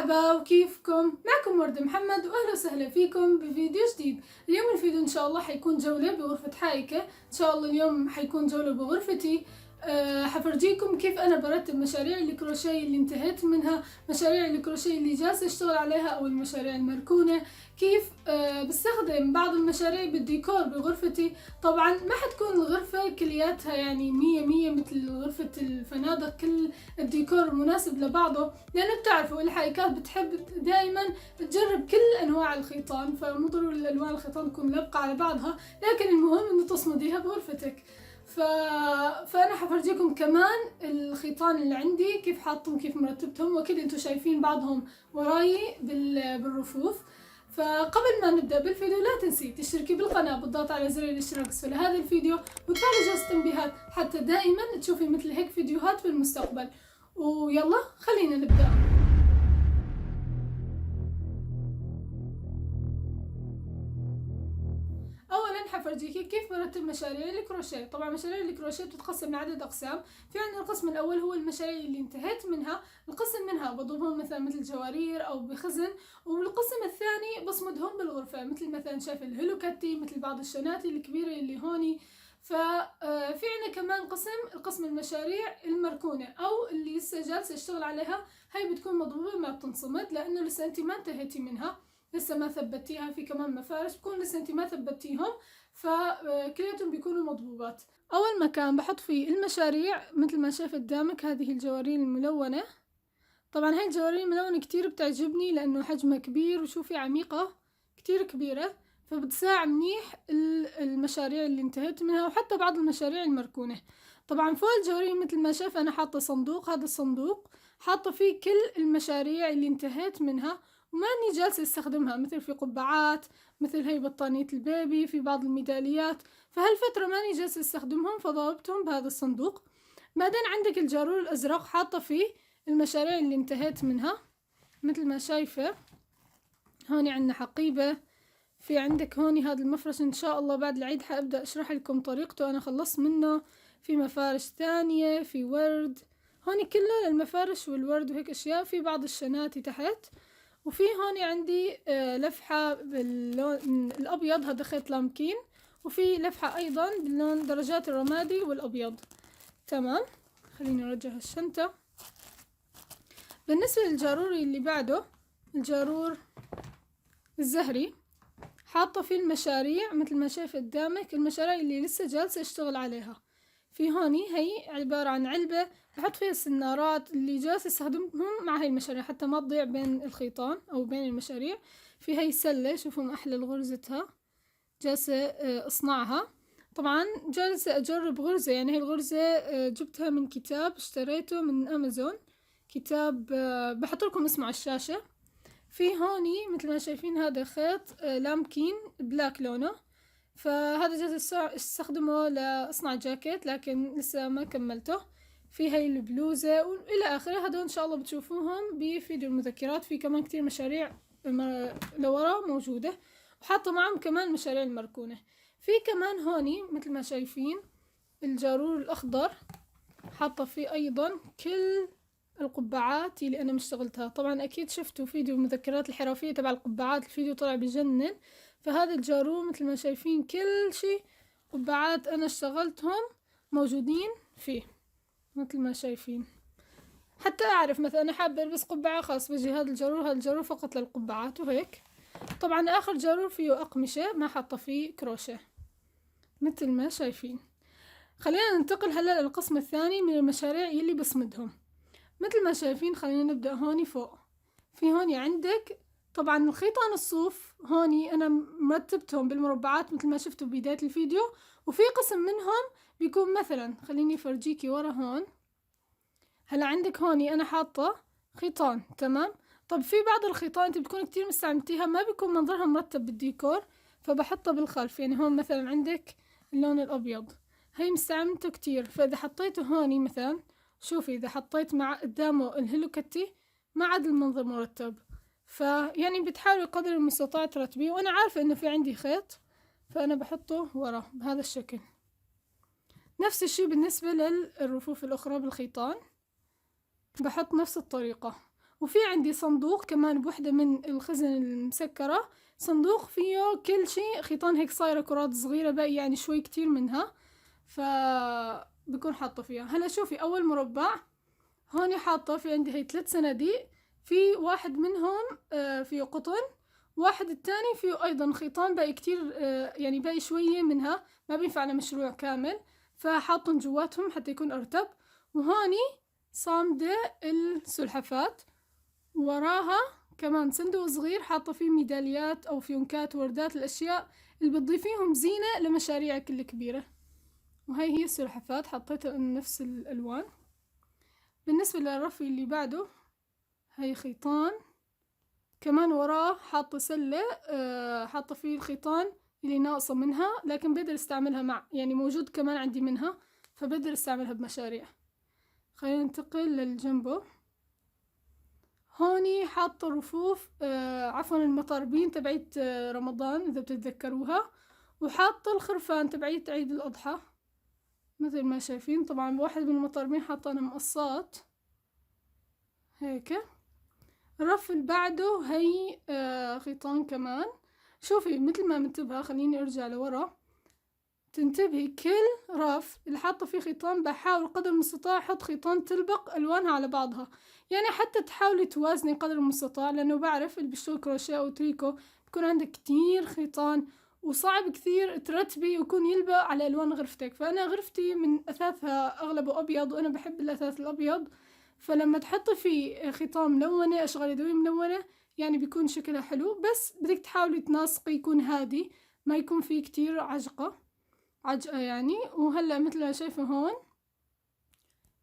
مرحبا وكيفكم؟ معكم وردة محمد واهلا وسهلا فيكم بفيديو جديد. اليوم الفيديو ان شاء الله حيكون جولة بغرفة حايكة. ان شاء الله اليوم حيكون جولة بغرفتي. حفرجيكم كيف انا برتب مشاريع الكروشيه اللي انتهيت منها، مشاريع الكروشيه اللي جالسة اشتغل عليها او المشاريع المركونة، كيف بستخدم بعض المشاريع بالديكور بغرفتي. طبعا ما حتكون الغرفة كلياتها يعني 100 مثل غرفة الفنادق، كل الديكور مناسب لبعضه، لأنه بتعرفوا الحايكات بتحب دائما تجرب كل أنواع الخيطان، فمو ضروري الأنواع الخيطان تكون ملبقة على بعضها، لكن المهم إنه تصمديها بغرفتك. فأنا حفرجيكم كمان الخيطان اللي عندي كيف حاطهم كيف مرتبتهم، وأكيد انتوا شايفين بعضهم وراي بالرفوف. فقبل ما نبدأ بالفيديو لا تنسي تشتركي بالقناة بالضغط على زر الاشتراك اسفل هذا الفيديو، وتفعلي جرس التنبيهات حتى دائما تشوفي مثل هيك فيديوهات بالمستقبل. ويلا خلينا نبدأ. اولا حفرجيكي كيف برتب مشاريع الكروشيه. طبعا مشاريع الكروشيه بتتقسم لعدة اقسام. في عندنا القسم الاول هو المشاريع اللي انتهيت منها، القسم منها بضمهم مثل جوارير او بخزن، والقسم الثاني بصمدهم بالغرفه، مثلا شايف الهلو كاتي، مثل بعض الشناتي الكبيره اللي هوني. ففي عنا كمان القسم المشاريع المركونه او اللي لسه جالسه اشتغل عليها. هاي بتكون مضبوبه ما بتنصمد لانه لسه انت ما انتهيتي منها، لسه ما ثبتيها. في كمان مفارش بكون لسه انت ما ثبتيهم، فكلياتهم بيكونوا مضبوبات. اول مكان بحط فيه المشاريع مثل ما شايف قدامك هذه الجوارين الملونة. طبعا هاي الجوارين الملونة كتير بتعجبني لانه حجمها كبير، وشوفي عميقة كتير كبيرة، فبتساع منيح المشاريع اللي انتهيت منها، وحتى بعض المشاريع المركونة. طبعا فوق الجوارين مثل ما شايف انا حاطة صندوق، هذا الصندوق حاطة فيه كل المشاريع اللي انتهيت منها وماني جالسة استخدمها، مثل في قبعات، مثل هي بطانية البيبي، في بعض الميداليات، فهالفترة ماني جالسة استخدمهم فضربتهم بهذا الصندوق. بعدين عندك الجارور الازرق حاطة فيه المشاريع اللي انتهيت منها، مثل ما شايفة هوني عندنا حقيبة. في عندك هوني هذا المفرش ان شاء الله بعد العيد حابدأ اشرح لكم طريقته، انا خلصت منه. في مفارش ثانية، في ورد هوني كله للمفارش والورد وهيك اشياء. في بعض الشناتي تحت، وفي هوني عندي لفحة باللون الابيض، هذا خيط لامكين، وفي لفحة ايضا باللون درجات الرمادي والابيض. تمام، خليني ارجع الشنطة. بالنسبة للجاروري اللي بعده، الجارور الزهري، حاطة فيه المشاريع مثل ما شايف قدامك، المشاريع اللي لسه جالسة اشتغل عليها. في هوني هي عبارة عن علبة بحط فيها السنارات اللي جالسة استخدمهم مع هاي المشاريع حتى ما تضيع بين الخيطان او بين المشاريع. في هاي سلة، شوفوا ما احلى غرزتها، جالسة اصنعها. طبعا جالسة اجرب غرزة، يعني هاي الغرزة جبتها من كتاب اشتريته من امازون، كتاب بحط لكم اسمه على الشاشة. في هوني مثل ما شايفين هذا خيط لامكين بلاك لونه، فهذا جالس استخدمه لاصنع جاكيت لكن لسه ما كملته. في هاي البلوزة والى اخره، هذول ان شاء الله بتشوفوهم بفيديو المذكرات. في كمان كتير مشاريع لورا موجودة، وحاطة معهم كمان المشاريع المركونة. في كمان هوني مثل ما شايفين الجارور الاخضر، حاطة فيه ايضا كل القبعات اللي انا مشتغلتها. طبعا اكيد شفتوا فيديو المذكرات الحرفية تبع القبعات، الفيديو طلع بجنن. فهذا الجارور مثل ما شايفين كل شي قبعات انا اشتغلتهم موجودين فيه مثل ما شايفين. حتى اعرف مثلا انا حابة البس قبعة خاص بجي هذا الجارور فقط للقبعات وهيك. طبعا اخر جارور فيه اقمشة ما حاطة فيه كروشيه مثل ما شايفين. خلينا ننتقل هلا للقسم الثاني من المشاريع يلي بصمدهم. مثل ما شايفين خلينا نبدأ هوني فوق. في هوني عندك طبعا الخيطان الصوف، هوني انا مرتبتهم بالمربعات مثل ما شفتوا ببداية الفيديو. وفي قسم منهم بيكون مثلا، خليني فرجيكي ورا هون. هلا عندك هوني انا حاطة خيطان، تمام. طب في بعض الخيطان انت بتكون كتير مستعملتيها ما بيكون منظرها مرتب بالديكور، فبحطها بالخلف. يعني هون مثلا عندك اللون الابيض، هي مستعملته كتير، فاذا حطيته هوني مثلا، شوفي اذا حطيت مع قدامه الهلو كتي ما عاد المنظر مرتب. فيعني بتحاولي قدر المستطاع ترتبيه، وانا عارفة انه في عندي خيط فانا بحطه ورا بهذا الشكل. نفس الشي بالنسبة للرفوف الاخرى بالخيطان، بحط نفس الطريقة. وفي عندي صندوق كمان بوحدة من الخزن المسكرة، صندوق فيه كل شي خيطان هيك صايرة كرات صغيرة باقي يعني شوي كتير منها، بكون حاطة فيها. هلا شوفي أول مربع هوني حاطة في عندي هي 3 صناديق، في واحد منهم فيه قطن، واحد التاني فيه أيضا خيطان باقي كتير يعني باقي شوية منها ما بينفع لمشروع كامل، فحاطن جواتهم حتى يكون أرتب. وهوني صامدة السلحفات، وراها كمان صندوق صغير حاطة فيه ميداليات أو فيونكات وردات، الأشياء اللي بتضيفيهم زينة لمشاريعك الكبيرة. وهي هي السلحفات حطيتها نفس الألوان. بالنسبة للرف اللي بعده هي خيطان كمان وراه حاطة سلة حاطة فيه الخيطان اللي ناقصة منها، لكن بقدر استعملها مع يعني موجود كمان عندي منها، فبقدر استعملها بمشاريع. خلينا ننتقل للجنبو. هوني حاطة رفوف عفوا المطاربين تبعيت رمضان إذا بتتذكروها، وحاطة الخرفان تبعيت عيد الأضحى مثل ما شايفين. طبعا بواحد من المطاربين حاطة أنا مقصات هيك. الرف اللي بعده هي خيطان كمان. شوفي مثل ما منتبهة، خليني ارجع لورا تنتبهي كل رف اللي حاطة فيه خيطان بحاول قدر المستطاع احط خيطان تلبق الوانها على بعضها، يعني حتى تحاولي توازني قدر المستطاع، لانه بعرف اللي بيشتغل كروشيه او تريكو بكون عندك كتير خيطان وصعب كثير ترتبي ويكون يلبق على الوان غرفتك. فانا غرفتي من اثاثها اغلبه ابيض وانا بحب الاثاث الابيض، فلما تحطي فيه خيطان ملونة اشغال يدوية ملونة يعني بيكون شكلها حلو، بس بدك تحاولي تناسقي يكون هادي ما يكون فيه كتير عجقة يعني. وهلأ مثل ما شايفة هون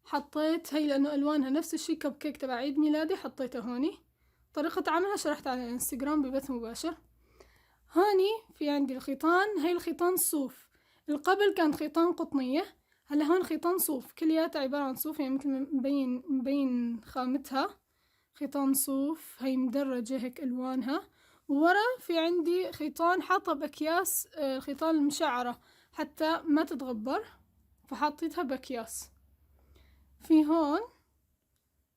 حطيت هي لأنه ألوانها نفس الشي كب كيك تبع عيد ميلادي، حطيتها هوني. طريقة عملها شرحت على الانستغرام ببث مباشر. هوني في عندي الخيطان، هي الخيطان صوف، القبل كانت خيطان قطنية، هلا هون خيطان صوف كلياتها عبارة عن صوف، يعني مثل ما مبين خامتها خيطان صوف، هي مدرجة هيك ألوانها. وورا في عندي خيطان حاطة بأكياس الخيطان المشعرة حتى ما تتغبر، فحطيتها بأكياس. في هون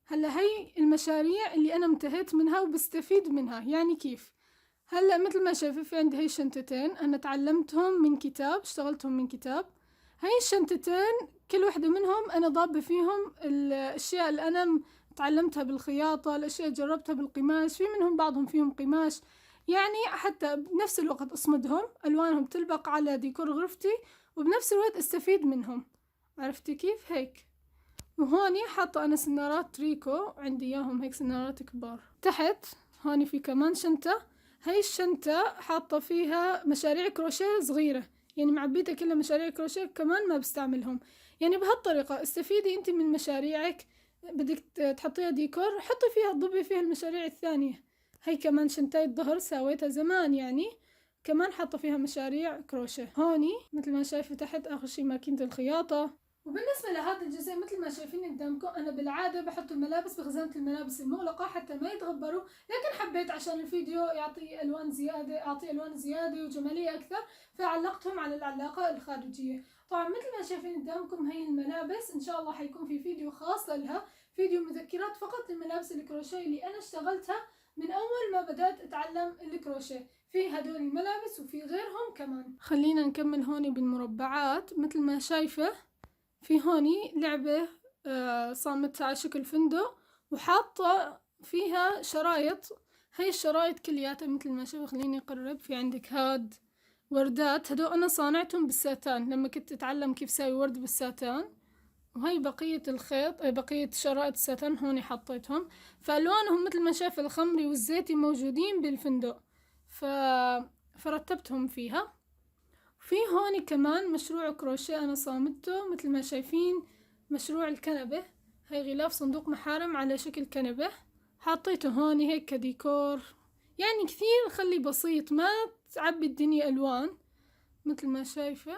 هلا هي المشاريع اللي أنا انتهيت منها وبستفيد منها. يعني كيف؟ هلا مثل ما شايفة في عندي هي شنطتين أنا تعلمتهم من كتاب، اشتغلتهم من كتاب. هاي الشنطتين كل وحدة منهم أنا ضابة فيهم الأشياء اللي أنا تعلمتها بالخياطة، الأشياء جربتها بالقماش، في منهم بعضهم فيهم قماش، يعني حتى بنفس الوقت أصمدهم ألوانهم تلبق على ديكور غرفتي وبنفس الوقت استفيد منهم. عرفتي كيف؟ هيك. وهوني حاطة أنا سنارات تريكو عندي إياهم هيك سنارات كبار. تحت هوني في كمان شنطة، هاي الشنطة حاطة فيها مشاريع كروشيه صغيرة، يعني معبيتها كلها مشاريع كروشيه كمان ما بستعملهم. يعني بهالطريقة استفيدي انت من مشاريعك، بدك تحطيها ديكور حطي فيها تضبي فيها المشاريع الثانية. هاي كمان شنطاية ظهر سويتها زمان يعني كمان حاطة فيها مشاريع كروشيه. هوني مثل ما شايفة تحت آخر شي ماكينة الخياطة. وبالنسبة لهذا الجزء مثل ما شايفين قدامكم أنا بالعادة بحط الملابس بخزانة الملابس المغلقة حتى ما يتغبروا، لكن حبيت عشان الفيديو يعطي ألوان زيادة، أعطي ألوان زيادة وجمالية أكثر، فعلقتهم على العلاقة الخارجية. طبعا مثل ما شايفين قدامكم هي الملابس إن شاء الله حيكون في فيديو خاص لها، فيديو مذكرات فقط للملابس الكروشيه اللي أنا اشتغلتها من أول ما بدأت أتعلم الكروشيه، في هدول الملابس وفي غيرهم كمان. خلينا نكمل هوني بالمربعات. مثل ما شايفة في هوني لعبة صامتها على شكل فندق وحاطة فيها شرايط، هاي الشرايط كلياتها مثل ما شوف. خليني اقرب، في عندك هاد وردات، هدول انا صانعتهم بالساتان لما كنت اتعلم كيف سوي ورد بالساتان، وهي بقية الخيط بقية شرائط الساتان هوني حطيتهم، فالوانهم مثل ما شايف الخمري والزيتي موجودين بالفندق فرتبتهم فيها. في هون كمان مشروع كروشيه أنا صامته مثل ما شايفين، مشروع الكنبة، هاي غلاف صندوق محارم على شكل كنبة، حطيته هون هيك كديكور، يعني كثير خلي بسيط ما تعبي الدنيا ألوان مثل ما شايفة.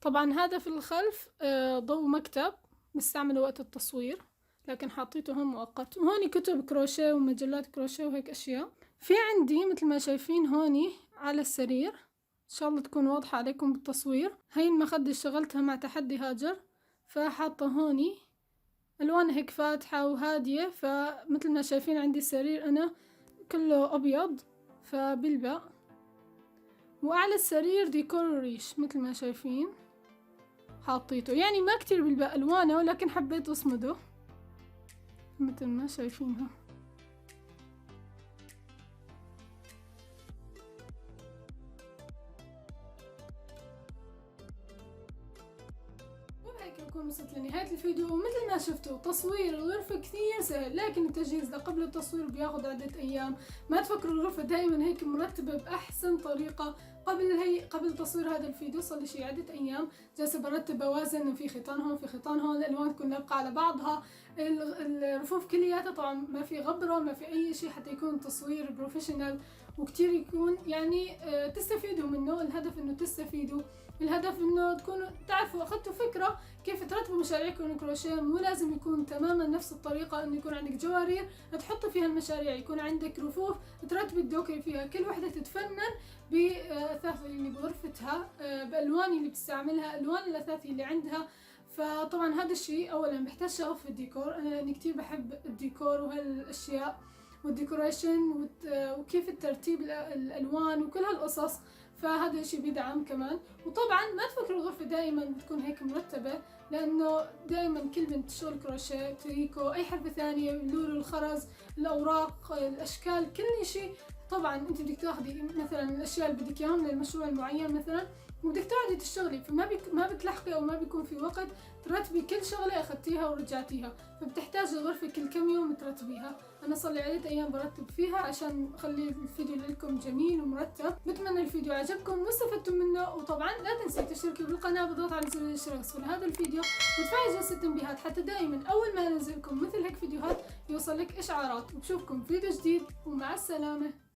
طبعا هذا في الخلف ضوء مكتب بستعمله وقت التصوير، لكن حطيته هون مؤقت. وهوني كتب كروشيه ومجلات كروشيه وهيك أشياء. في عندي مثل ما شايفين هوني على السرير، ان شاء الله تكون واضحة عليكم بالتصوير، هاي المخدة اشتغلتها مع تحدي هاجر، فحاطة هوني ألوانها هيك فاتحة وهادية، فمثل ما شايفين عندي السرير أنا كله أبيض فبيلبق، وأعلى السرير ديكور ريش مثل ما شايفين حاطيته، يعني ما كتير بيلبق ألوانه ولكن حبيت أصمده مثل ما شايفينها. وبهيك نكون وصلت لنهاية الفيديو. ومثل ما شفتوا تصوير الغرفة كثير سهل، لكن التجهيز قبل التصوير بياخد عدة أيام. ما تفكروا الغرفة دائما هيك مرتبة بأحسن طريقة. قبل تصوير هذا الفيديو صار لي شي عدة أيام جالسة برتب بوازن إنه في خيطان هون في خيطان هون، الألوان تكون لابقة على بعضها، الرفوف كلياتها طبعا ما في غبرة ما في أي شي، حتى يكون تصوير بروفيشنال وكتير يكون يعني تستفيدوا منه. الهدف إنه تستفيدوا، الهدف انه تكونوا تعرفوا اخذتوا فكرة كيف ترتبوا مشاريعكم الكروشيه. مو لازم يكون تماما نفس الطريقة، انه يكون عندك جوارير تحطي فيها المشاريع، يكون عندك رفوف ترتبي الدوكري فيها، كل وحدة تتفنن باثاث اللي بغرفتها، بالوان اللي بتستعملها، الوان الاثاث اللي عندها. فطبعا هذا الشيء اولا بيحتاج شغف في الديكور، انا لاني كتير بحب الديكور وهالاشياء والديكوريشن وكيف الترتيب الالوان وكل هالقصص، فهذا الشيء بيدعم كمان. وطبعا ما تفكروا الغرفة دائما بتكون هيك مرتبة، لانه دائما كل بنت تشتغل كروشيه تريكو اي حرفة ثانية، اللولو الخرز الاوراق الاشكال كل شيء. طبعا انت بدك تاخذي مثلا الاشياء اللي بدك اياهم للمشروع المعين مثلا وبدك تقعدي تشتغلي، ما بتلحقي او ما بيكون في وقت ترتبي كل شغله اخذتيها ورجعتيها، فبتحتاج الغرفة كل كم يوم ترتبيها. انا صار لي عدة ايام برتب فيها عشان اخلي الفيديو لكم جميل ومرتب. بتمنى الفيديو عجبكم واستفدتم منه، وطبعا لا تنسوا تشتركوا بالقناه بالضغط على زر الاشتراك اسفل هذا الفيديو وتفعل جرس التنبيهات حتى دائما اول ما انزلكم مثل هيك فيديوهات يوصلك اشعارات. وبشوفكم فيديو جديد ومع السلامه.